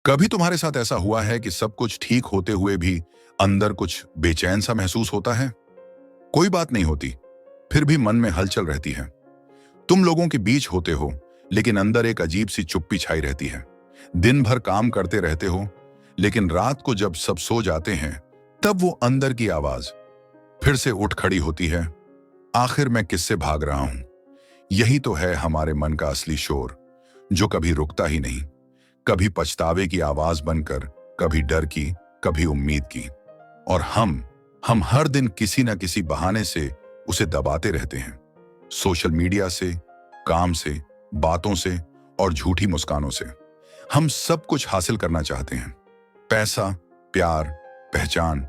कभी तुम्हारे साथ ऐसा हुआ है कि सब कुछ ठीक होते हुए भी अंदर कुछ बेचैन सा महसूस होता है? कोई बात नहीं होती, फिर भी मन में हलचल रहती है। तुम लोगों के बीच होते हो, लेकिन अंदर एक अजीब सी चुप्पी छाई रहती है। दिन भर काम करते रहते हो, लेकिन रात को जब सब सो जाते हैं, तब वो अंदर की आवाज फिर से उठ खड़ी होती है। आखिर मैं किससे भाग रहा हूं? यही तो है हमारे मन का असली शोर, जो कभी रुकता ही नहीं। कभी पछतावे की आवाज बनकर, कभी डर की, कभी उम्मीद की। और हम हर दिन किसी न किसी बहाने से उसे दबाते रहते हैं। सोशल मीडिया से, काम से, बातों से और झूठी मुस्कानों से। हम सब कुछ हासिल करना चाहते हैं, पैसा, प्यार, पहचान।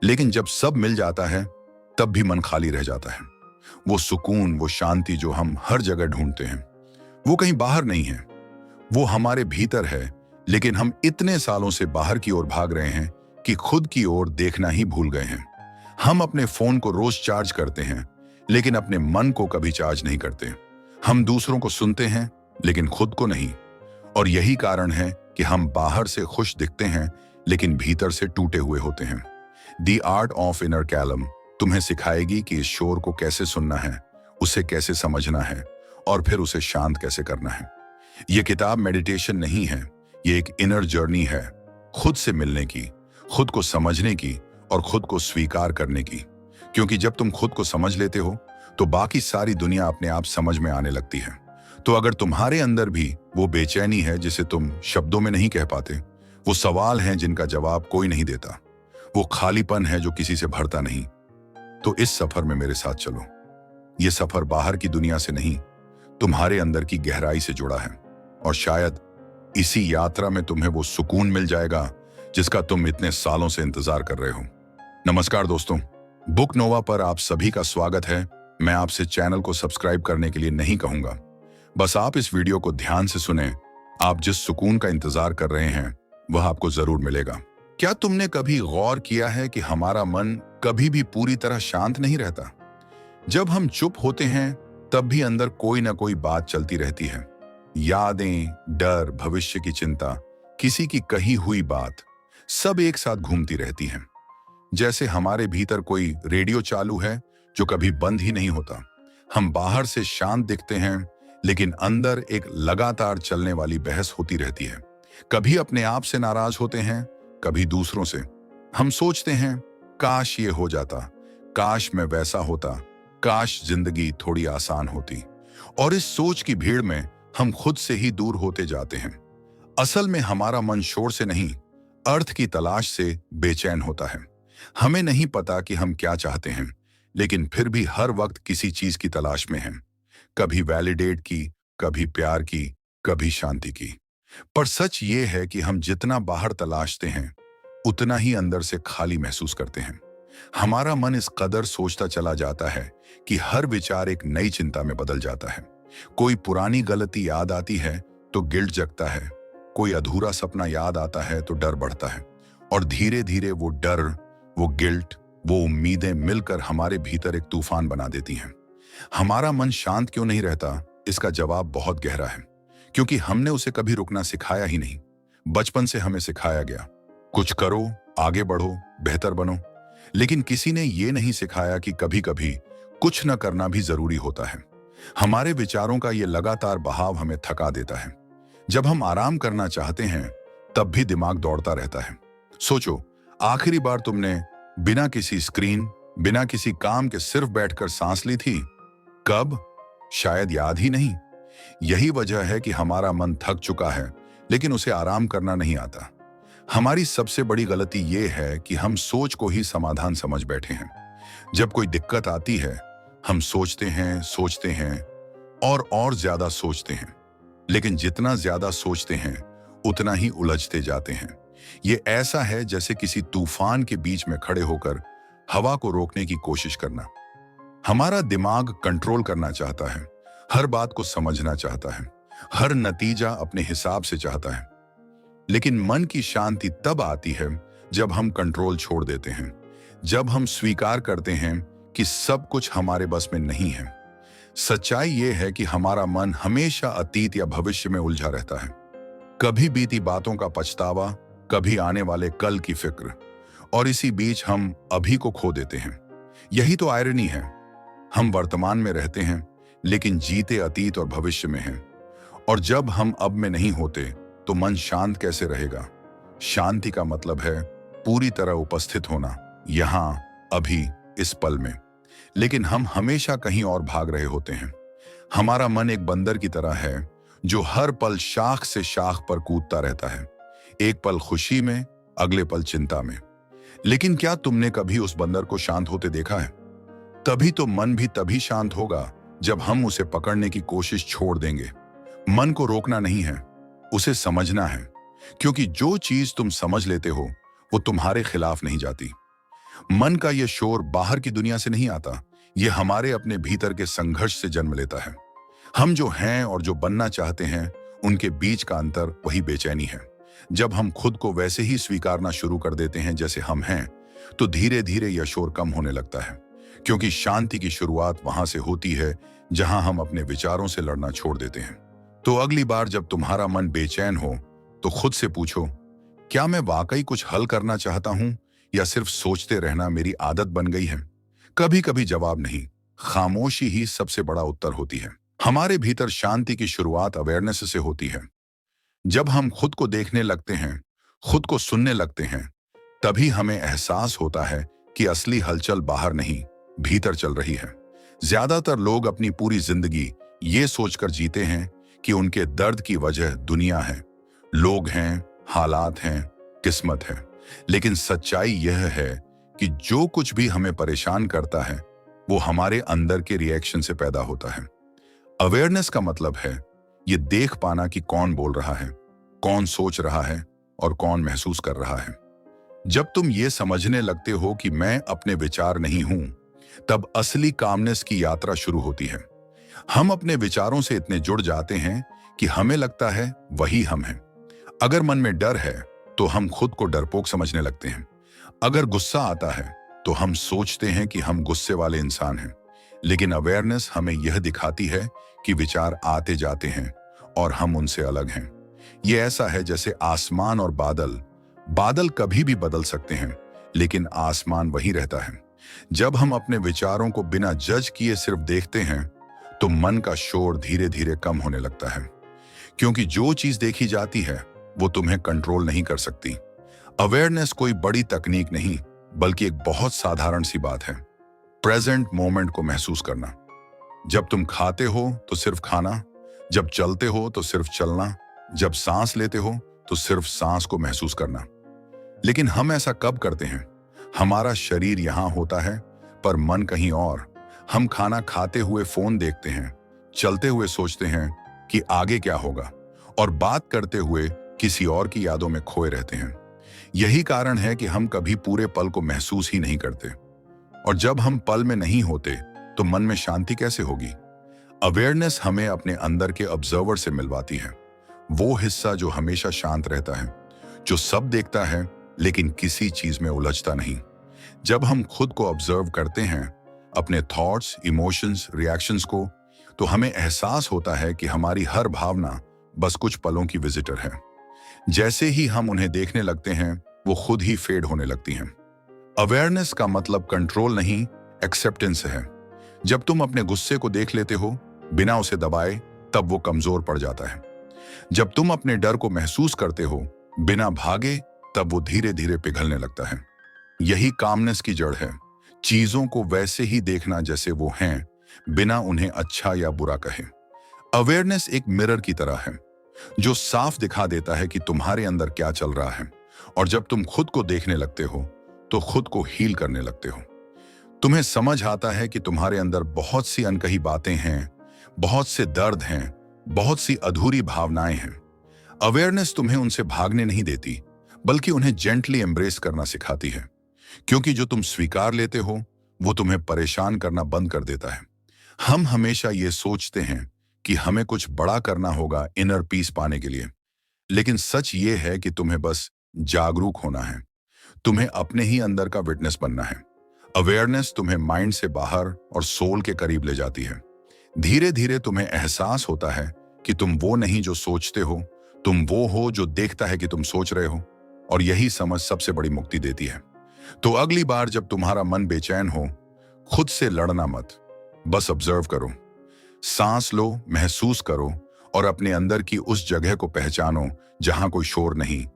लेकिन जब सब मिल जाता है, तब भी मन खाली रह जाता है। वो सुकून, वो शांति जो हम हर जगह ढूंढते हैं, वो कहीं बाहर नहीं है, वो हमारे भीतर है। लेकिन हम इतने सालों से बाहर की ओर भाग रहे हैं कि खुद की ओर देखना ही भूल गए हैं। हम अपने फोन को रोज चार्ज करते हैं, लेकिन अपने मन को कभी चार्ज नहीं करते। हम दूसरों को सुनते हैं, लेकिन खुद को नहीं। और यही कारण है कि हम बाहर से खुश दिखते हैं, लेकिन भीतर से टूटे हुए होते हैं। The art of inner Callum तुम्हें सिखाएगी कि इस शोर को कैसे सुनना है, उसे कैसे समझना है और फिर उसे शांत कैसे करना है। ये किताब मेडिटेशन नहीं है, ये एक इनर जर्नी है, खुद से मिलने की, खुद को समझने की और खुद को स्वीकार करने की। क्योंकि जब तुम खुद को समझ लेते हो, तो बाकी सारी दुनिया अपने आप समझ में आने लगती है। तो अगर तुम्हारे अंदर भी वो बेचैनी है जिसे तुम शब्दों में नहीं कह पाते, वो सवाल हैं जिनका जवाब कोई नहीं देता, वो खालीपन है जो किसी से भरता नहीं, तो इस सफर में मेरे साथ चलो। ये सफर बाहर की दुनिया से नहीं, तुम्हारे अंदर की गहराई से जुड़ा है। और शायद इसी यात्रा में तुम्हें वो सुकून मिल जाएगा जिसका तुम इतने सालों से इंतजार कर रहे हो। नमस्कार दोस्तों, बुक नोवा पर आप सभी का स्वागत है। मैं आपसे चैनल को सब्सक्राइब करने के लिए नहीं कहूंगा, बस आप इस वीडियो को ध्यान से सुने। आप जिस सुकून का इंतजार कर रहे हैं, वह आपको जरूर मिलेगा। क्या तुमने कभी गौर किया है कि हमारा मन कभी भी पूरी तरह शांत नहीं रहता? जब हम चुप होते हैं, तब भी अंदर कोई ना कोई बात चलती रहती है। यादें, डर, भविष्य की चिंता, किसी की कही हुई बात, सब एक साथ घूमती रहती हैं। जैसे हमारे भीतर कोई रेडियो चालू है जो कभी बंद ही नहीं होता। हम बाहर से शांत दिखते हैं, लेकिन अंदर एक लगातार चलने वाली बहस होती रहती है। कभी अपने आप से नाराज होते हैं, कभी दूसरों से। हम सोचते हैं, काश ये हो जाता, काश मैं वैसा होता, काश जिंदगी थोड़ी आसान होती। और इस सोच की भीड़ में हम खुद से ही दूर होते जाते हैं। असल में हमारा मन शोर से नहीं, अर्थ की तलाश से बेचैन होता है। हमें नहीं पता कि हम क्या चाहते हैं, लेकिन फिर भी हर वक्त किसी चीज की तलाश में हैं। कभी वैलिडेट की, कभी प्यार की, कभी शांति की। पर सच ये है कि हम जितना बाहर तलाशते हैं, उतना ही अंदर से खाली महसूस करते हैं। हमारा मन इस कदर सोचता चला जाता है कि हर विचार एक नई चिंता में बदल जाता है। कोई पुरानी गलती याद आती है तो गिल्ट जगता है, कोई अधूरा सपना याद आता है तो डर बढ़ता है। और धीरे धीरे वो डर, वो गिल्ट, वो उम्मीदें मिलकर हमारे भीतर एक तूफान बना देती हैं। हमारा मन शांत क्यों नहीं रहता? इसका जवाब बहुत गहरा है, क्योंकि हमने उसे कभी रुकना सिखाया ही नहीं। बचपन से हमें सिखाया गया, कुछ करो, आगे बढ़ो, बेहतर बनो। लेकिन किसी ने ये नहीं सिखाया कि कभी कभी कुछ न करना भी जरूरी होता है। हमारे विचारों का ये लगातार बहाव हमें थका देता है। जब हम आराम करना चाहते हैं, तब भी दिमाग दौड़ता रहता है। सोचो, आखिरी बार तुमने बिना किसी स्क्रीन, बिना किसी काम के सिर्फ बैठकर सांस ली थी? कब? शायद याद ही नहीं। यही वजह है कि हमारा मन थक चुका है, लेकिन उसे आराम करना नहीं आता। हमारी सबसे बड़ी गलती यह है कि हम सोच को ही समाधान समझ बैठे हैं। जब कोई दिक्कत आती है, हम सोचते हैं और ज्यादा सोचते हैं। लेकिन जितना ज्यादा सोचते हैं, उतना ही उलझते जाते हैं। ये ऐसा है जैसे किसी तूफान के बीच में खड़े होकर हवा को रोकने की कोशिश करना। हमारा दिमाग कंट्रोल करना चाहता है, हर बात को समझना चाहता है, हर नतीजा अपने हिसाब से चाहता है। लेकिन मन की शांति तब आती है जब हम कंट्रोल छोड़ देते हैं, जब हम स्वीकार करते हैं कि सब कुछ हमारे बस में नहीं है। सच्चाई यह है कि हमारा मन हमेशा अतीत या भविष्य में उलझा रहता है। कभी बीती बातों का पछतावा, कभी आने वाले कल की फिक्र, और इसी बीच हम अभी को खो देते हैं। यही तो आयरनी है। हम वर्तमान में रहते हैं लेकिन जीते अतीत और भविष्य में हैं। और जब हम अब में नहीं होते तो मन शांत कैसे रहेगा? शांति का मतलब है पूरी तरह उपस्थित होना, यहां, अभी, इस पल में। लेकिन हम हमेशा कहीं और भाग रहे होते हैं। हमारा मन एक बंदर की तरह है जो हर पल शाख से शाख पर कूदता रहता है, एक पल खुशी में, अगले पल चिंता में। लेकिन क्या तुमने कभी उस बंदर को शांत होते देखा है? तभी तो मन भी तभी शांत होगा जब हम उसे पकड़ने की कोशिश छोड़ देंगे। मन को रोकना नहीं है, उसे समझना है, क्योंकि जो चीज तुम समझ लेते हो वो तुम्हारे खिलाफ नहीं जाती। मन का यह शोर बाहर की दुनिया से नहीं आता, यह हमारे अपने भीतर के संघर्ष से जन्म लेता है। हम जो हैं और जो बनना चाहते हैं, उनके बीच का अंतर वही बेचैनी है। जब हम खुद को वैसे ही स्वीकारना शुरू कर देते हैं जैसे हम हैं, तो धीरे धीरे यह शोर कम होने लगता है, क्योंकि शांति की शुरुआत वहां से होती है जहां हम अपने विचारों से लड़ना छोड़ देते हैं। तो अगली बार जब तुम्हारा मन बेचैन हो तो खुद से पूछो, क्या मैं वाकई कुछ हल करना चाहता हूं या सिर्फ सोचते रहना मेरी आदत बन गई है? कभी कभी जवाब नहीं, खामोशी ही सबसे बड़ा उत्तर होती है। हमारे भीतर शांति की शुरुआत अवेयरनेस से होती है। जब हम खुद को देखने लगते हैं, खुद को सुनने लगते हैं, तभी हमें एहसास होता है कि असली हलचल बाहर नहीं, भीतर चल रही है। ज्यादातर लोग अपनी पूरी जिंदगी ये सोचकर जीते हैं कि उनके दर्द की वजह दुनिया है, लोग हैं, हालात हैं, किस्मत है। लेकिन सच्चाई यह है कि जो कुछ भी हमें परेशान करता है वो हमारे अंदर के रिएक्शन से पैदा होता है। अवेयरनेस का मतलब है ये देख पाना कि कौन बोल रहा है, कौन सोच रहा है और कौन महसूस कर रहा है। जब तुम ये समझने लगते हो कि मैं अपने विचार नहीं हूं, तब असली कामनेस की यात्रा शुरू होती है। हम अपने विचारों से इतने जुड़ जाते हैं कि हमें लगता है वही हम हैं। अगर मन में डर है तो हम खुद को डरपोक समझने लगते हैं। अगर गुस्सा आता है तो हम सोचते हैं कि हम गुस्से वाले इंसान हैं। लेकिन अवेयरनेस हमें यह दिखाती है कि विचार आते जाते हैं और हम उनसे अलग हैं। यह ऐसा है जैसे आसमान और बादल। बादल कभी भी बदल सकते हैं, लेकिन आसमान वही रहता है। जब हम अपने विचारों को बिना जज किए सिर्फ देखते हैं, तो मन का शोर धीरे धीरे कम होने लगता है, क्योंकि जो चीज देखी जाती है वो तुम्हें कंट्रोल नहीं कर सकती। अवेयरनेस कोई बड़ी तकनीक नहीं, बल्कि एक बहुत साधारण सी बात है, प्रेजेंट मोमेंट को महसूस करना। जब तुम खाते हो तो सिर्फ खाना, जब चलते हो तो सिर्फ चलना, जब सांस लेते हो तो सिर्फ सांस को महसूस करना। लेकिन हम ऐसा कब करते हैं? हमारा शरीर यहां होता है पर मन कहीं और। हम खाना खाते हुए फोन देखते हैं, चलते हुए सोचते हैं कि आगे क्या होगा, और बात करते हुए किसी और की यादों में खोए रहते हैं। यही कारण है कि हम कभी पूरे पल को महसूस ही नहीं करते। और जब हम पल में नहीं होते तो मन में शांति कैसे होगी? अवेयरनेस हमें अपने अंदर के ऑब्जर्वर से मिलवाती है, वो हिस्सा जो हमेशा शांत रहता है, जो सब देखता है लेकिन किसी चीज में उलझता नहीं। जब हम खुद को ऑब्जर्व करते हैं, अपने थॉट्स, इमोशंस, रिएक्शंस को, तो हमें एहसास होता है कि हमारी हर भावना बस कुछ पलों की विजिटर है। जैसे ही हम उन्हें देखने लगते हैं, वो खुद ही फेड होने लगती हैं। अवेयरनेस का मतलब कंट्रोल नहीं, एक्सेप्टेंस है। जब तुम अपने गुस्से को देख लेते हो बिना उसे दबाए, तब वो कमजोर पड़ जाता है। जब तुम अपने डर को महसूस करते हो बिना भागे, तब वो धीरे धीरे पिघलने लगता है। यही कामनेस की जड़ है, चीजों को वैसे ही देखना जैसे वो हैं, बिना उन्हें अच्छा या बुरा कहे। अवेयरनेस एक मिरर की तरह है जो साफ दिखा देता है कि तुम्हारे अंदर क्या चल रहा है। और जब तुम खुद को देखने लगते हो तो खुद को हील करने लगते हो। तुम्हें समझ आता है कि तुम्हारे अंदर बहुत सी अनकही बातें हैं, बहुत से दर्द हैं, बहुत सी अधूरी भावनाएं हैं। अवेयरनेस तुम्हें उनसे भागने नहीं देती, बल्कि उन्हें जेंटली एम्ब्रेस करना सिखाती है, क्योंकि जो तुम स्वीकार लेते हो वो तुम्हें परेशान करना बंद कर देता है। हम हमेशा ये सोचते हैं कि हमें कुछ बड़ा करना होगा इनर पीस पाने के लिए, लेकिन सच ये है कि तुम्हें बस जागरूक होना है। तुम्हें अपने ही अंदर का विटनेस बनना है। अवेयरनेस तुम्हें माइंड से बाहर और सोल के करीब ले जाती है। धीरे धीरे तुम्हें एहसास होता है कि तुम वो नहीं जो सोचते हो, तुम वो हो जो देखता है कि तुम सोच रहे हो, और यही समझ सबसे बड़ी मुक्ति देती है। तो अगली बार जब तुम्हारा मन बेचैन हो, खुद से लड़ना मत, बस ऑब्जर्व करो, सांस लो, महसूस करो, और अपने अंदर की उस जगह को पहचानो जहां कोई शोर नहीं,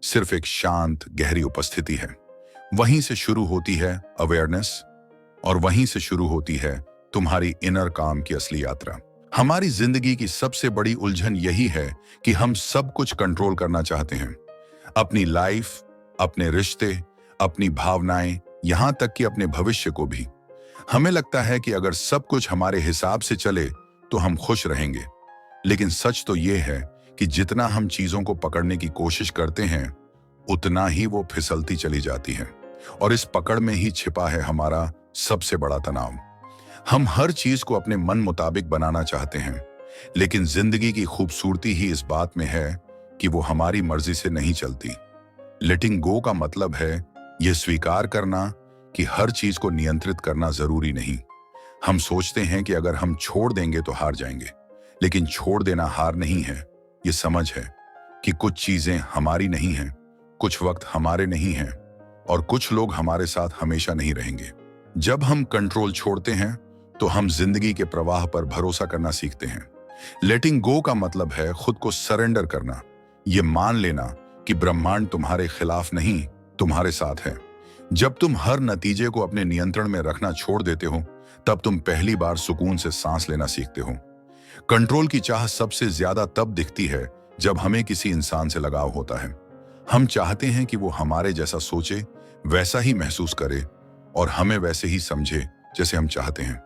सिर्फ एक शांत गहरी उपस्थिति है। वहीं से शुरू होती है अवेयरनेस, और वहीं से शुरू होती है तुम्हारी इनर काम की असली यात्रा। हमारी जिंदगी की सबसे बड़ी उलझन यही है कि हम सब कुछ कंट्रोल करना चाहते हैं, अपनी लाइफ, अपने रिश्ते, अपनी भावनाएं, यहां तक कि अपने भविष्य को भी। हमें लगता है कि अगर सब कुछ हमारे हिसाब से चले तो हम खुश रहेंगे, लेकिन सच तो यह है कि जितना हम चीजों को पकड़ने की कोशिश करते हैं, उतना ही वो फिसलती चली जाती है, और इस पकड़ में ही छिपा है हमारा सबसे बड़ा तनाव। हम हर चीज को अपने मन मुताबिक बनाना चाहते हैं, लेकिन जिंदगी की खूबसूरती ही इस बात में है कि वो हमारी मर्जी से नहीं चलती। लेटिंग गो का मतलब है यह स्वीकार करना कि हर चीज को नियंत्रित करना जरूरी नहीं। हम सोचते हैं कि अगर हम छोड़ देंगे तो हार जाएंगे, लेकिन छोड़ देना हार नहीं है, ये समझ है कि कुछ चीजें हमारी नहीं हैं, कुछ वक्त हमारे नहीं हैं, और कुछ लोग हमारे साथ हमेशा नहीं रहेंगे। जब हम कंट्रोल छोड़ते हैं तो हम जिंदगी के प्रवाह पर भरोसा करना सीखते हैं। लेटिंग गो का मतलब है खुद को सरेंडर करना, ये मान लेना कि ब्रह्मांड तुम्हारे खिलाफ नहीं, तुम्हारे साथ है। जब तुम हर नतीजे को अपने नियंत्रण में रखना छोड़ देते हो, तब तुम पहली बार सुकून से सांस लेना सीखते हो। कंट्रोल की चाह सबसे ज्यादा तब दिखती है जब हमें किसी इंसान से लगाव होता है। हम चाहते हैं कि वो हमारे जैसा सोचे, वैसा ही महसूस करे, और हमें वैसे ही समझे जैसे हम चाहते हैं।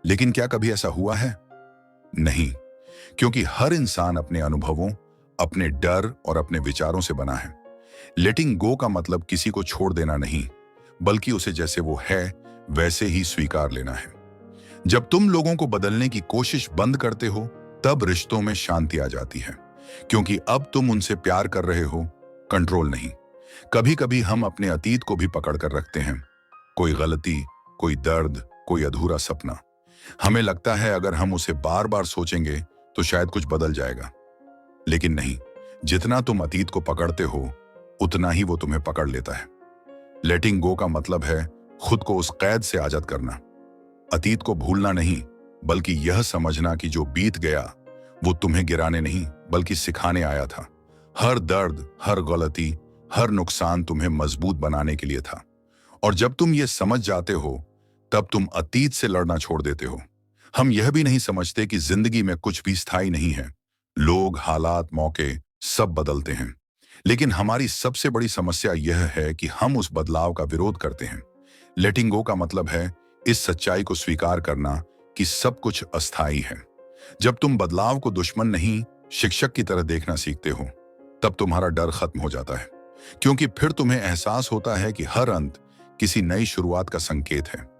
लेकिन क्या कभी ऐसा हुआ है? नहीं, क्योंकि हर इंसान अपने अनुभवों, अपने डर और अपने विचारों से बना है। लेटिंग गो का मतलब किसी को छोड़ देना नहीं, बल्कि उसे जैसे वो है वैसे ही स्वीकार लेना है। जब तुम लोगों को बदलने की कोशिश बंद करते हो, तब रिश्तों में शांति आ जाती है, क्योंकि अब तुम उनसे प्यार कर रहे हो, कंट्रोल नहीं। कभी कभी हम अपने अतीत को भी पकड़ कर रखते हैं, कोई गलती, कोई दर्द, कोई अधूरा सपना। हमें लगता है अगर हम उसे बार बार सोचेंगे तो शायद कुछ बदल जाएगा, लेकिन नहीं, जितना तुम अतीत को पकड़ते हो उतना ही वो तुम्हें पकड़ लेता है। लेटिंग गो का मतलब है खुद को उस कैद से आजाद करना। अतीत को भूलना नहीं, बल्कि यह समझना कि जो बीत गया वो तुम्हें गिराने नहीं बल्कि सिखाने आया था। हर दर्द, हर गलती, हर नुकसान तुम्हें मजबूत बनाने के लिए था। और जब तुम ये समझ जाते हो, तब तुम अतीत से लड़ना छोड़ देते हो। हम यह भी नहीं समझते कि जिंदगी में कुछ भी स्थायी नहीं है। लोग, हालात, मौके सब बदलते हैं, लेकिन हमारी सबसे बड़ी समस्या यह है कि हम उस बदलाव का विरोध करते हैं। लेटिंग गो का मतलब है इस सच्चाई को स्वीकार करना कि सब कुछ अस्थायी है। जब तुम बदलाव को दुश्मन नहीं, शिक्षक की तरह देखना सीखते हो, तब तुम्हारा डर खत्म हो जाता है, क्योंकि फिर तुम्हें एहसास होता है कि हर अंत किसी नई शुरुआत का संकेत है।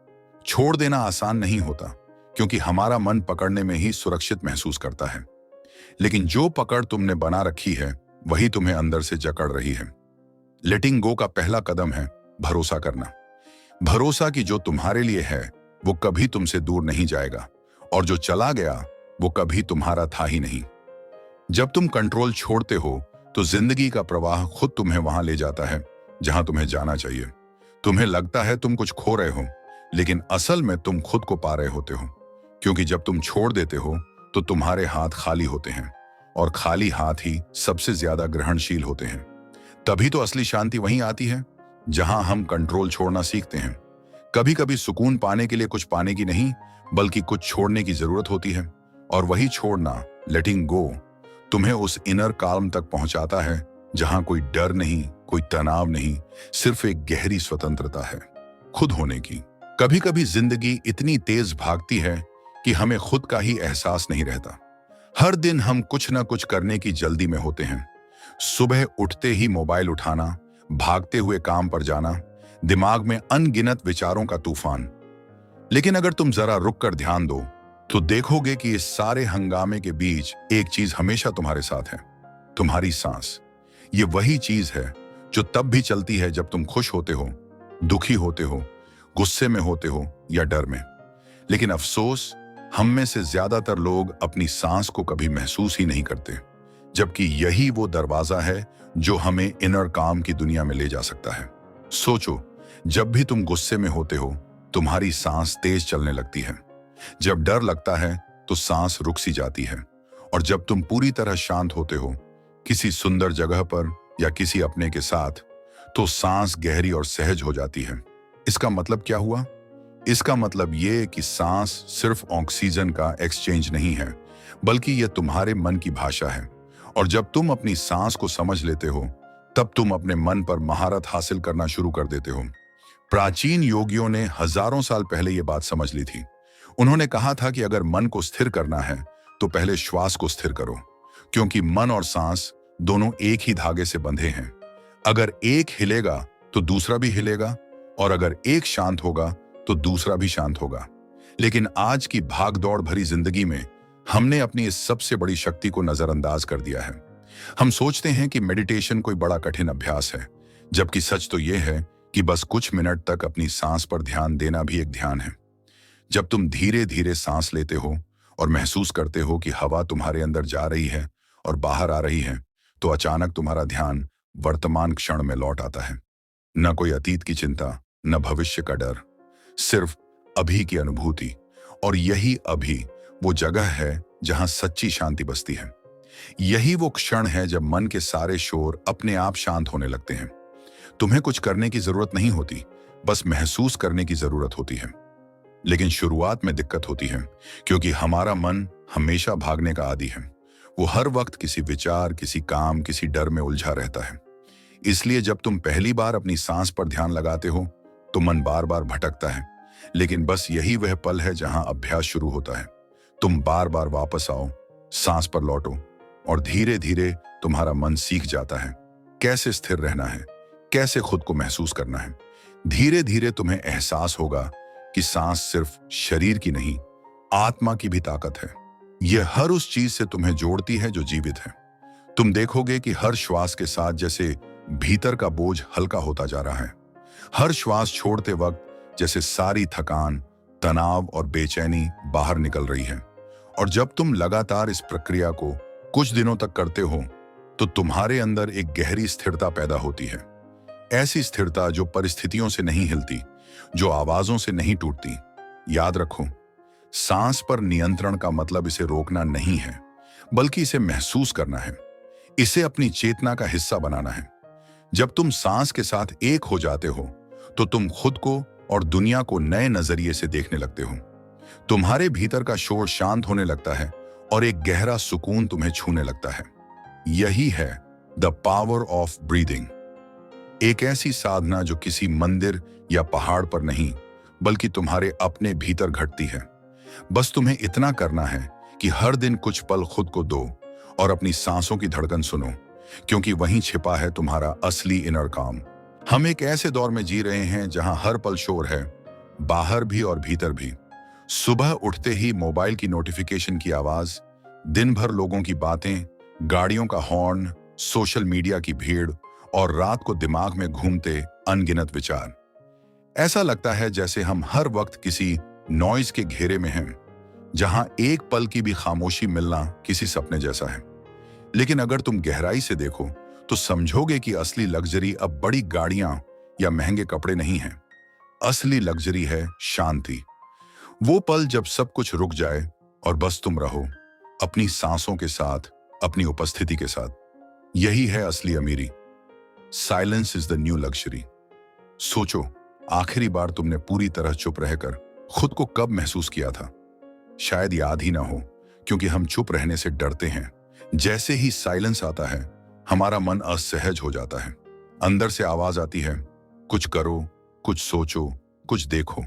छोड़ देना आसान नहीं होता, क्योंकि हमारा मन पकड़ने में ही सुरक्षित महसूस करता है, लेकिन जो पकड़ तुमने बना रखी है वही तुम्हें अंदर से जकड़ रही है। लेटिंग गो का पहला कदम है भरोसा करना। भरोसा कि जो तुम्हारे लिए है वो कभी तुमसे दूर नहीं जाएगा, और जो चला गया वो कभी तुम्हारा था ही नहीं। जब तुम कंट्रोल छोड़ते हो तो जिंदगी का प्रवाह खुद तुम्हें वहां ले जाता है जहां तुम्हें जाना चाहिए। तुम्हें लगता है तुम कुछ खो रहे हो, लेकिन असल में तुम खुद को पा रहे होते हो, क्योंकि जब तुम छोड़ देते हो तो तुम्हारे हाथ खाली होते हैं, और खाली हाथ ही सबसे ज्यादा ग्रहणशील होते हैं। तभी तो असली शांति वहीं आती है जहां हम कंट्रोल छोड़ना सीखते हैं। कभी कभी सुकून पाने के लिए कुछ पाने की नहीं, बल्कि कुछ छोड़ने की जरूरत होती है, और वही छोड़ना, लेटिंग गो, तुम्हें उस इनर काल्म तक पहुंचाता है जहां कोई डर नहीं, कोई तनाव नहीं, सिर्फ एक गहरी स्वतंत्रता है खुद होने की। कभी कभी जिंदगी इतनी तेज भागती है कि हमें खुद का ही एहसास नहीं रहता। हर दिन हम कुछ ना कुछ करने की जल्दी में होते हैं। सुबह उठते ही मोबाइल उठाना, भागते हुए काम पर जाना, दिमाग में अनगिनत विचारों का तूफान। लेकिन अगर तुम जरा रुक कर ध्यान दो तो देखोगे कि इस सारे हंगामे के बीच एक चीज हमेशा तुम्हारे साथ है, तुम्हारी सांस। ये वही चीज है जो तब भी चलती है जब तुम खुश होते हो, दुखी होते हो, गुस्से में होते हो या डर में। लेकिन अफसोस, हम में से ज्यादातर लोग अपनी सांस को कभी महसूस ही नहीं करते। जबकि यही वो दरवाजा है जो हमें इनर काम की दुनिया में ले जा सकता है। सोचो, जब भी तुम गुस्से में होते हो, तुम्हारी सांस तेज चलने लगती है। जब डर लगता है तो सांस रुक सी जाती है। और जब तुम पूरी तरह शांत होते हो, किसी सुंदर जगह पर या किसी अपने के साथ, तो सांस गहरी और सहज हो जाती है। इसका मतलब क्या हुआ? इसका मतलब ये कि सांस सिर्फ ऑक्सीजन का एक्सचेंज नहीं है, बल्कि यह तुम्हारे मन की भाषा है। और जब तुम अपनी सांस को समझ लेते हो, तब तुम अपने मन पर महारत हासिल करना शुरू कर देते हो। प्राचीन योगियों ने हजारों साल पहले यह बात समझ ली थी। उन्होंने कहा था कि अगर मन को स्थिर करना है तो पहले श्वास को स्थिर करो, क्योंकि मन और सांस दोनों एक ही धागे से बंधे हैं। अगर एक हिलेगा तो दूसरा भी हिलेगा, और अगर एक शांत होगा तो दूसरा भी शांत होगा। लेकिन आज की भागदौड़ भरी जिंदगी में हमने अपनी इस सबसे बड़ी शक्ति को नजरअंदाज कर दिया है। हम सोचते हैं कि मेडिटेशन कोई बड़ा कठिन अभ्यास है, जबकि सच तो यह है कि बस कुछ मिनट तक अपनी सांस पर ध्यान देना भी एक ध्यान है। जब तुम धीरे धीरे सांस लेते हो और महसूस करते हो कि हवा तुम्हारे अंदर जा रही है और बाहर आ रही है, तो अचानक तुम्हारा ध्यान वर्तमान क्षण में लौट आता है। न कोई अतीत की चिंता, न भविष्य का डर, सिर्फ अभी की अनुभूति। और यही अभी वो जगह है जहां सच्ची शांति बसती है। यही वो क्षण है जब मन के सारे शोर अपने आप शांत होने लगते हैं। तुम्हें कुछ करने की जरूरत नहीं होती, बस महसूस करने की जरूरत होती है। लेकिन शुरुआत में दिक्कत होती है, क्योंकि हमारा मन हमेशा भागने का आदी है। वो हर वक्त किसी विचार, किसी काम, किसी डर में उलझा रहता है। इसलिए जब तुम पहली बार अपनी सांस पर ध्यान लगाते हो तो मन बार बार भटकता है। लेकिन बस यही वह पल है जहां अभ्यास शुरू होता है। तुम बार बार वापस आओ, सांस पर लौटो, और धीरे धीरे तुम्हारा मन सीख जाता है कैसे स्थिर रहना है, कैसे खुद को महसूस करना है। धीरे धीरे तुम्हें एहसास होगा कि सांस सिर्फ शरीर की नहीं, आत्मा की भी ताकत है। यह हर उस चीज से तुम्हें जोड़ती है जो जीवित है। तुम देखोगे कि हर श्वास के साथ जैसे भीतर का बोझ हल्का होता जा रहा है। हर श्वास छोड़ते वक्त जैसे सारी थकान, तनाव और बेचैनी बाहर निकल रही है। और जब तुम लगातार इस प्रक्रिया को कुछ दिनों तक करते हो, तो तुम्हारे अंदर एक गहरी स्थिरता पैदा होती है। ऐसी स्थिरता जो परिस्थितियों से नहीं हिलती, जो आवाजों से नहीं टूटती। याद रखो, सांस पर नियंत्रण का मतलब इसे रोकना नहीं है, बल्कि इसे महसूस करना है, इसे अपनी चेतना का हिस्सा बनाना है। जब तुम सांस के साथ एक हो जाते हो, तो तुम खुद को और दुनिया को नए नजरिए से देखने लगते हो। तुम्हारे भीतर का शोर शांत होने लगता है और एक गहरा सुकून तुम्हें छूने लगता है। यही है द पावर ऑफ ब्रीदिंग, एक ऐसी साधना जो किसी मंदिर या पहाड़ पर नहीं, बल्कि तुम्हारे अपने भीतर घटती है। बस तुम्हें इतना करना है कि हर दिन कुछ पल खुद को दो और अपनी सांसों की धड़कन सुनो, क्योंकि वहीं छिपा है तुम्हारा असली इनर काम। हम एक ऐसे दौर में जी रहे हैं जहां हर पल शोर है, बाहर भी और भीतर भी। सुबह उठते ही मोबाइल की नोटिफिकेशन की आवाज, दिन भर लोगों की बातें, गाड़ियों का हॉर्न, सोशल मीडिया की भीड़, और रात को दिमाग में घूमते अनगिनत विचार। ऐसा लगता है जैसे हम हर वक्त किसी नॉइज के घेरे में हैं, जहां एक पल की भी खामोशी मिलना किसी सपने जैसा है। लेकिन अगर तुम गहराई से देखो तो समझोगे कि असली लग्जरी अब बड़ी गाड़ियां या महंगे कपड़े नहीं हैं। असली लग्जरी है शांति। वो पल जब सब कुछ रुक जाए और बस तुम रहो, अपनी सांसों के साथ, अपनी उपस्थिति के साथ। यही है असली अमीरी। Silence is the new luxury. सोचो, आखिरी बार तुमने पूरी तरह चुप रहकर खुद को कब महसूस किया था? शायद याद ही ना हो, क्योंकि हम चुप रहने से डरते हैं। जैसे ही साइलेंस आता है, हमारा मन असहज हो जाता है। अंदर से आवाज आती है, कुछ करो, कुछ सोचो, कुछ देखो।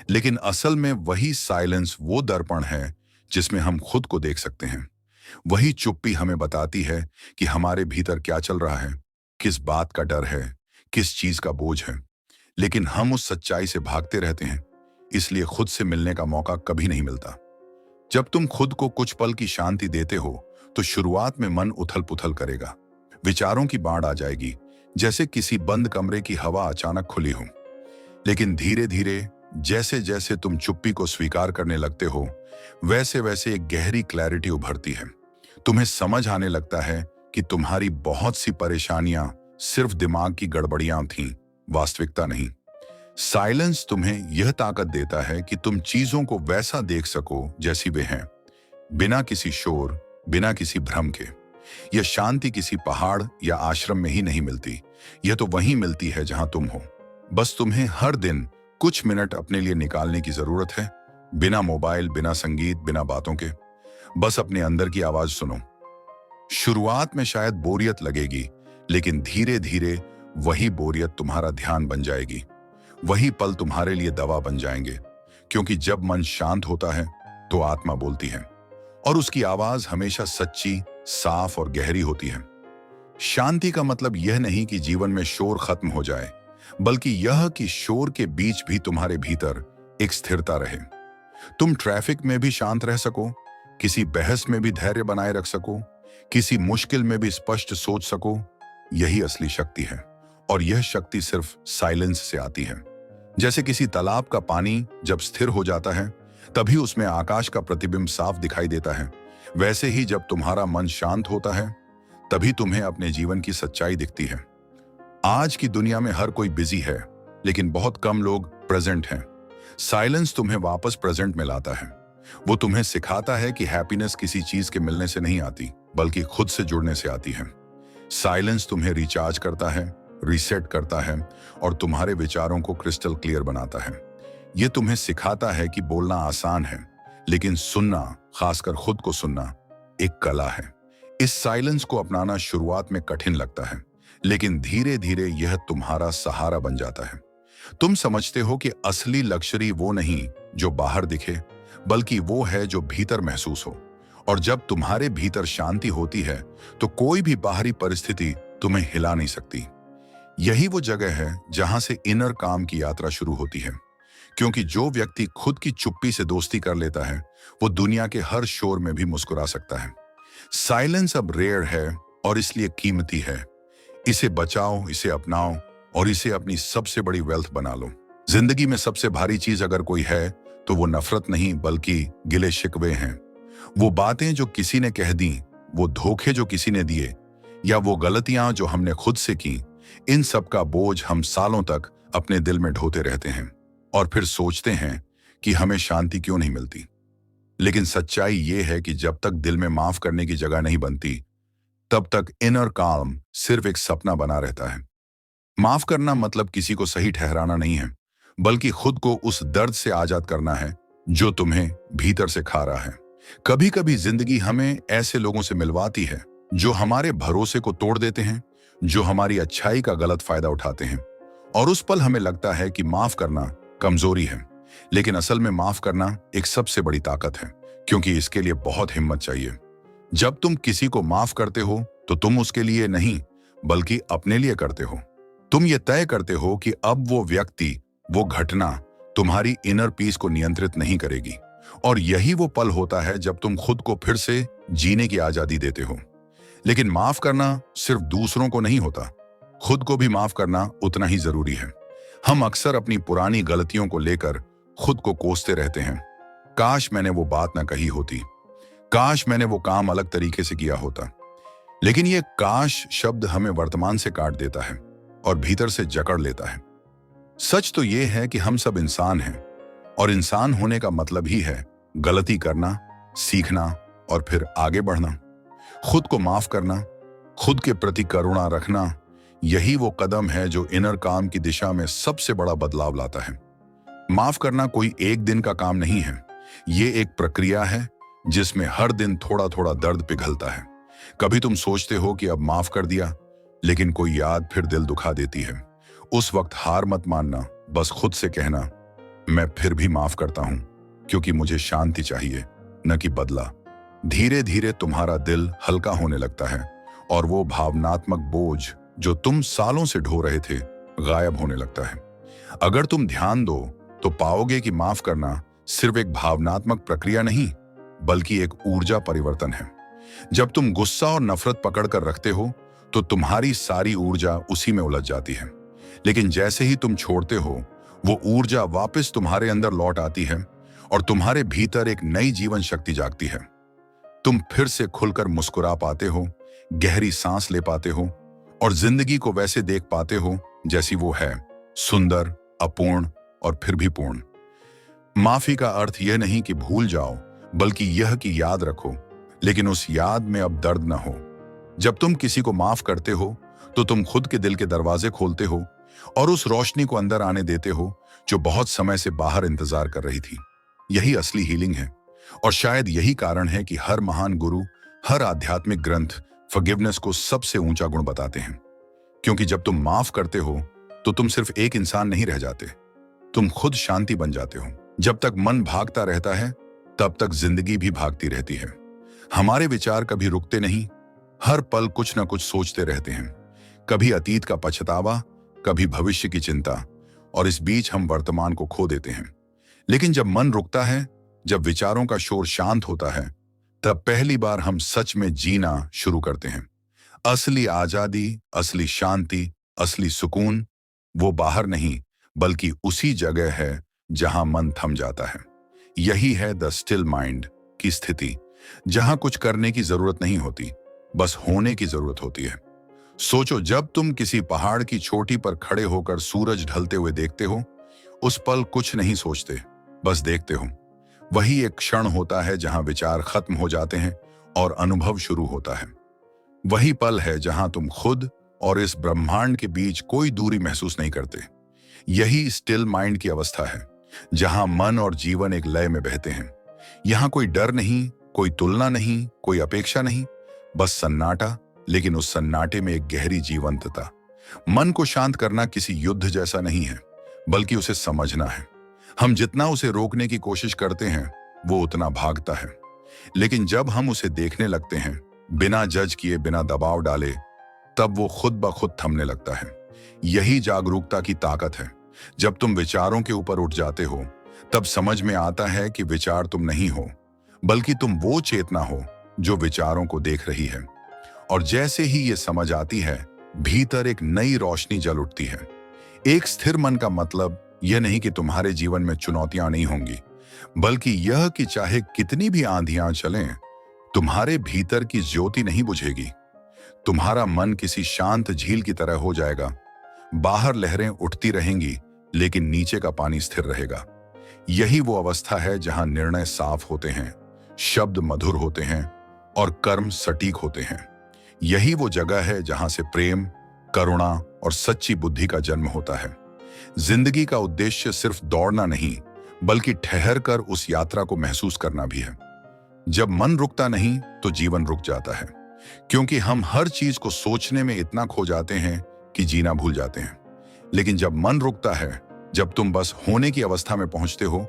लेकिन असल में वही साइलेंस वो दर्पण है जिसमें हम खुद को देख सकते हैं। वही चुप्पी हमें बताती है कि हमारे भीतर क्या चल रहा है, किस बात का डर है, किस चीज का बोझ है। लेकिन हम उस सच्चाई से भागते रहते हैं, इसलिए खुद से मिलने का मौका कभी नहीं मिलता। जब तुम खुद को कुछ पल की शांति देते हो, तो शुरुआत में मन उथल पुथल करेगा, विचारों की बाढ़ आ जाएगी, जैसे किसी बंद कमरे की हवा अचानक खुली हो। लेकिन धीरे धीरे जैसे जैसे तुम चुप्पी को स्वीकार करने लगते हो, वैसे वैसे एक गहरी क्लैरिटी उभरती है। तुम्हें समझ आने लगता है कि तुम्हारी बहुत सी परेशानियां सिर्फ दिमाग की गड़बड़ियां थीं, वास्तविकता नहीं। साइलेंस तुम्हें यह ताकत देता है कि तुम चीजों को वैसा देख सको जैसी वे हैं, बिना किसी शोर, बिना किसी भ्रम के। यह शांति किसी पहाड़ या आश्रम में ही नहीं मिलती, यह तो वहीं मिलती है जहां तुम हो। बस तुम्हें हर दिन कुछ मिनट अपने लिए निकालने की जरूरत है, बिना मोबाइल, बिना संगीत, बिना बातों के। बस अपने अंदर की आवाज सुनो। शुरुआत में शायद बोरियत लगेगी, लेकिन धीरे धीरे वही बोरियत तुम्हारा ध्यान बन जाएगी। वही पल तुम्हारे लिए दवा बन जाएंगे, क्योंकि जब मन शांत होता है तो आत्मा बोलती है, और उसकी आवाज हमेशा सच्ची, साफ और गहरी होती है। शांति का मतलब यह नहीं कि जीवन में शोर खत्म हो जाए, बल्कि यह कि शोर के बीच भी तुम्हारे भीतर एक स्थिरता रहे। तुम ट्रैफिक में भी शांत रह सको, किसी बहस में भी धैर्य बनाए रख सको, किसी मुश्किल में भी स्पष्ट सोच सको। यही असली शक्ति है, और यह शक्ति सिर्फ साइलेंस से आती है। जैसे किसी तालाब का पानी जब स्थिर हो जाता है, तभी उसमें आकाश का प्रतिबिंब साफ दिखाई देता है। वैसे ही जब तुम्हारा मन शांत होता है, तभी तुम्हें अपने जीवन की सच्चाई दिखती है। आज की दुनिया में हर कोई बिजी है, लेकिन बहुत कम लोग प्रेजेंट हैं। साइलेंस तुम्हें वापस प्रेजेंट में लाता है। वो तुम्हें सिखाता है कि हैप्पीनेस किसी चीज के मिलने से नहीं आती, बल्कि खुद से जुड़ने से आती है। साइलेंस तुम्हें रिचार्ज करता है, रीसेट करता है, और तुम्हारे विचारों को क्रिस्टल क्लियर बनाता है। ये तुम्हें सिखाता है कि बोलना आसान है, लेकिन सुनना, खासकर खुद को सुनना, एक कला है। इस साइलेंस को अपनाना शुरुआत में कठिन लगता है, लेकिन धीरे धीरे यह तुम्हारा सहारा बन जाता है। तुम समझते हो कि असली लक्ष्य वो नहीं जो बाहर दिखे, बल्कि वो है जो भीतर महसूस हो। और जब तुम्हारे भीतर शांति होती है, तो कोई भी बाहरी परिस्थिति तुम्हें हिला नहीं सकती। यही वो जगह है जहां से इनर काम की यात्रा शुरू होती है, क्योंकि जो व्यक्ति खुद की चुप्पी से दोस्ती कर लेता है, वो दुनिया के हर शोर में भी मुस्कुरा सकता है। साइलेंस अब रेयर है और इसलिए कीमती है। इसे बचाओ, इसे अपनाओ, और इसे अपनी सबसे बड़ी वेल्थ बना लो। जिंदगी में सबसे भारी चीज अगर कोई है, तो वो नफरत नहीं, बल्कि गिले शिकवे हैं। वो बातें जो किसी ने कह दी, वो धोखे जो किसी ने दिए, या वो गलतियां जो हमने खुद से की। इन सब का बोझ हम सालों तक अपने दिल में ढोते रहते हैं, और फिर सोचते हैं कि हमें शांति क्यों नहीं मिलती। लेकिन सच्चाई ये है कि जब तक दिल में माफ करने की जगह नहीं बनती, तब तक इनर काम सिर्फ एक सपना बना रहता है। माफ करना मतलब किसी को सही ठहराना नहीं है, बल्कि खुद को उस दर्द से आजाद करना है जो तुम्हें भीतर से खा रहा है। कभी कभी जिंदगी हमें ऐसे लोगों से मिलवाती है जो हमारे भरोसे को तोड़ देते हैं, जो हमारी अच्छाई का गलत फायदा उठाते हैं, और उस पल हमें लगता है कि माफ करना कमजोरी है। लेकिन असल में माफ करना एक सबसे बड़ी ताकत है, क्योंकि इसके लिए बहुत हिम्मत चाहिए। जब तुम किसी को माफ करते हो, तो तुम उसके लिए नहीं, बल्कि अपने लिए करते हो। तुम ये तय करते हो कि अब वो व्यक्ति, वो घटना तुम्हारी इनर पीस को नियंत्रित नहीं करेगी। और यही वो पल होता है जब तुम खुद को फिर से जीने की आजादी देते हो। लेकिन माफ करना सिर्फ दूसरों को नहीं होता, खुद को भी माफ करना उतना ही जरूरी है। हम अक्सर अपनी पुरानी गलतियों को लेकर खुद को कोसते रहते हैं। काश मैंने वो बात ना कही होती, काश मैंने वो काम अलग तरीके से किया होता। लेकिन ये काश शब्द हमें वर्तमान से काट देता है और भीतर से जकड़ लेता है। सच तो ये है कि हम सब इंसान हैं, और इंसान होने का मतलब ही है गलती करना, सीखना और फिर आगे बढ़ना। खुद को माफ करना, खुद के प्रति करुणा रखना, यही वो कदम है जो इनर काम की दिशा में सबसे बड़ा बदलाव लाता है। माफ करना कोई एक दिन का काम नहीं है, ये एक प्रक्रिया है जिसमें हर दिन थोड़ा थोड़ा दर्द पिघलता है। कभी तुम सोचते हो कि अब माफ कर दिया, लेकिन कोई याद फिर दिल दुखा देती है। उस वक्त हार मत मानना, बस खुद से कहना, मैं फिर भी माफ करता हूं, क्योंकि मुझे शांति चाहिए, न कि बदला। धीरे धीरे तुम्हारा दिल हल्का होने लगता है, और वो भावनात्मक बोझ जो तुम सालों से ढो रहे थे, गायब होने लगता है। अगर तुम ध्यान दो, तो पाओगे कि माफ करना सिर्फ एक भावनात्मक प्रक्रिया नहीं, बल्कि एक ऊर्जा परिवर्तन है। जब तुम गुस्सा और नफरत पकड़ कर रखते हो, तो तुम्हारी सारी ऊर्जा उसी में उलझ जाती है। लेकिन जैसे ही तुम छोड़ते हो, वो ऊर्जा वापस तुम्हारे अंदर लौट आती है, और तुम्हारे भीतर एक नई जीवन शक्ति जागती है। तुम फिर से खुलकर मुस्कुरा पाते हो, गहरी सांस ले पाते हो और जिंदगी को वैसे देख पाते हो जैसी वो है, सुंदर, अपूर्ण और फिर भी पूर्ण। माफी का अर्थ यह नहीं कि भूल जाओ, बल्कि यह कि याद रखो, लेकिन उस याद में अब दर्द न हो। जब तुम किसी को माफ करते हो तो तुम खुद के दिल के दरवाजे खोलते हो और उस रोशनी को अंदर आने देते हो जो बहुत समय से बाहर इंतजार कर रही थी। यही असली हीलिंग है और शायद यही कारण है कि हर महान गुरु, हर आध्यात्मिक ग्रंथ फॉरगिवनेस को सबसे ऊंचा गुण बताते हैं। क्योंकि जब तुम माफ करते हो तो तुम सिर्फ एक इंसान नहीं रह जाते, तुम खुद शांति बन जाते हो। जब तक मन भागता रहता है तब तक जिंदगी भी भागती रहती है। हमारे विचार कभी रुकते नहीं, हर पल कुछ ना कुछ सोचते रहते हैं, कभी अतीत का पछतावा, कभी भविष्य की चिंता, और इस बीच हम वर्तमान को खो देते हैं। लेकिन जब मन रुकता है, जब विचारों का शोर शांत होता है, तब पहली बार हम सच में जीना शुरू करते हैं। असली आजादी, असली शांति, असली सुकून वो बाहर नहीं, बल्कि उसी जगह है जहां मन थम जाता है। यही है द स्टिल माइंड की स्थिति, जहां कुछ करने की जरूरत नहीं होती, बस होने की जरूरत होती है। सोचो, जब तुम किसी पहाड़ की चोटी पर खड़े होकर सूरज ढलते हुए देखते हो, उस पल कुछ नहीं सोचते, बस देखते हो। वही एक क्षण होता है जहां विचार खत्म हो जाते हैं और अनुभव शुरू होता है। वही पल है जहां तुम खुद और इस ब्रह्मांड के बीच कोई दूरी महसूस नहीं करते। यही स्टिल माइंड की अवस्था है, जहां मन और जीवन एक लय में बहते हैं। यहां कोई डर नहीं, कोई तुलना नहीं, कोई अपेक्षा नहीं, बस सन्नाटा, लेकिन उस सन्नाटे में एक गहरी जीवंतता। मन को शांत करना किसी युद्ध जैसा नहीं है, बल्कि उसे समझना है। हम जितना उसे रोकने की कोशिश करते हैं, वो उतना भागता है। लेकिन जब हम उसे देखने लगते हैं, बिना जज किए, बिना दबाव डाले, तब वो खुद ब खुद थमने लगता है। यही जागरूकता की ताकत है। जब तुम विचारों के ऊपर उठ जाते हो, तब समझ में आता है कि विचार तुम नहीं हो, बल्कि तुम वो चेतना हो जो विचारों को देख रही है। और जैसे ही ये समझ आती है, भीतर एक नई रोशनी जल उठती है। एक स्थिर मन का मतलब यह नहीं कि तुम्हारे जीवन में चुनौतियां नहीं होंगी, बल्कि यह कि चाहे कितनी भी आंधियां चलें, तुम्हारे भीतर की ज्योति नहीं बुझेगी। तुम्हारा मन किसी शांत झील की तरह हो जाएगा। बाहर लहरें उठती रहेंगी, लेकिन नीचे का पानी स्थिर रहेगा। यही वो अवस्था है जहां निर्णय साफ होते हैं, शब्द मधुर होते हैं और कर्म सटीक होते हैं। यही वो जगह है जहां से प्रेम, करुणा और सच्ची बुद्धि का जन्म होता है। जिंदगी का उद्देश्य सिर्फ दौड़ना नहीं, बल्कि ठहर कर उस यात्रा को महसूस करना भी है। जब मन रुकता नहीं तो जीवन रुक जाता है, क्योंकि हम हर चीज को सोचने में इतना खो जाते हैं कि जीना भूल जाते हैं। लेकिन जब मन रुकता है, जब तुम बस होने की अवस्था में पहुंचते हो,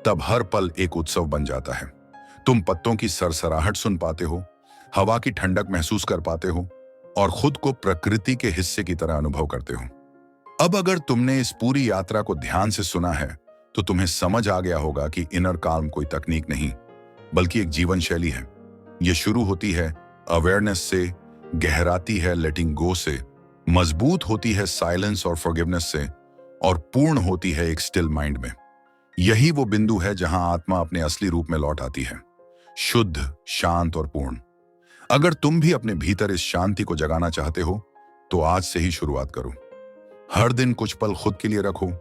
तब हर पल एक उत्सव बन जाता है। तुम पत्तों की सरसराहट सुन पाते हो, हवा की ठंडक महसूस कर पाते हो और खुद को प्रकृति के हिस्से की तरह अनुभव करते हो। अब अगर तुमने इस पूरी यात्रा को ध्यान से सुना है, तो तुम्हें समझ आ गया होगा कि इनर काम कोई तकनीक नहीं, बल्कि एक जीवन शैली है। यह शुरू होती है अवेयरनेस से, गहराती है लेटिंग गो से, मजबूत होती है साइलेंस और फॉरगिवनेस से, और पूर्ण होती है एक स्टिल माइंड में। यही वो बिंदु है जहां आत्मा अपने असली रूप में लौट आती है, शुद्ध, शांत और पूर्ण। अगर तुम भी अपने भीतर इस शांति को जगाना चाहते हो, तो आज से ही शुरुआत करो। हर दिन कुछ पल खुद के लिए रखो,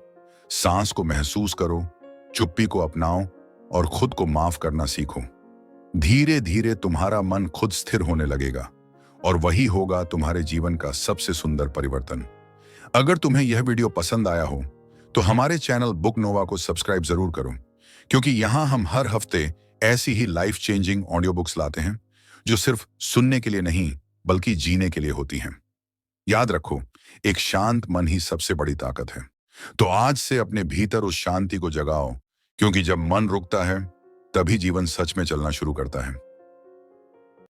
सांस को महसूस करो, चुप्पी को अपनाओ और खुद को माफ करना सीखो। धीरे धीरे तुम्हारा मन खुद स्थिर होने लगेगा और वही होगा तुम्हारे जीवन का सबसे सुंदर परिवर्तन। अगर तुम्हें यह वीडियो पसंद आया हो, तो हमारे चैनल बुक नोवा को सब्सक्राइब जरूर करो, क्योंकि यहां हम हर हफ्ते ऐसी ही लाइफ चेंजिंग ऑडियो बुक्स लाते हैं, जो सिर्फ सुनने के लिए नहीं, बल्कि जीने के लिए होती हैं। याद रखो, एक शांत मन ही सबसे बड़ी ताकत है। तो आज से अपने भीतर उस शांति को जगाओ, क्योंकि जब मन रुकता है, तभी जीवन सच में चलना शुरू करता है।